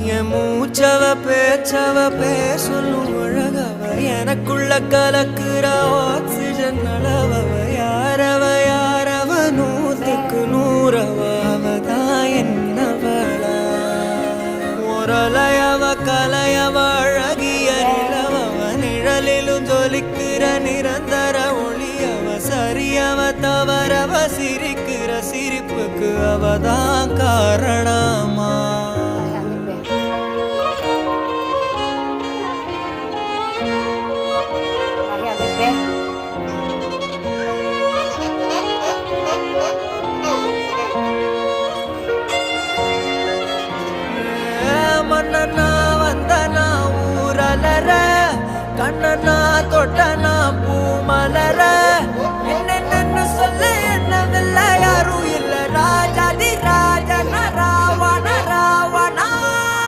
என் மூச்சவ பேச்சவ பேசலும் அழகவ எனக்குள்ள கலக்குற ஆக்சிஜன் அளவவ யாரவ நூத்துக்கு நூறவ அவதான் என்னவளா முரலையவ கலையவ அழகிய நிலவவ நிழலிலும் ஜொலிக்கிற நிரந்தர ஒளியவ சரியவ தவறவ சிரிக்கிற சிரிப்புக்கு அவதான் காரணமா மன்னனா வந்தனா ஊரலர கண்ணனா தொட்டனா பூ மலர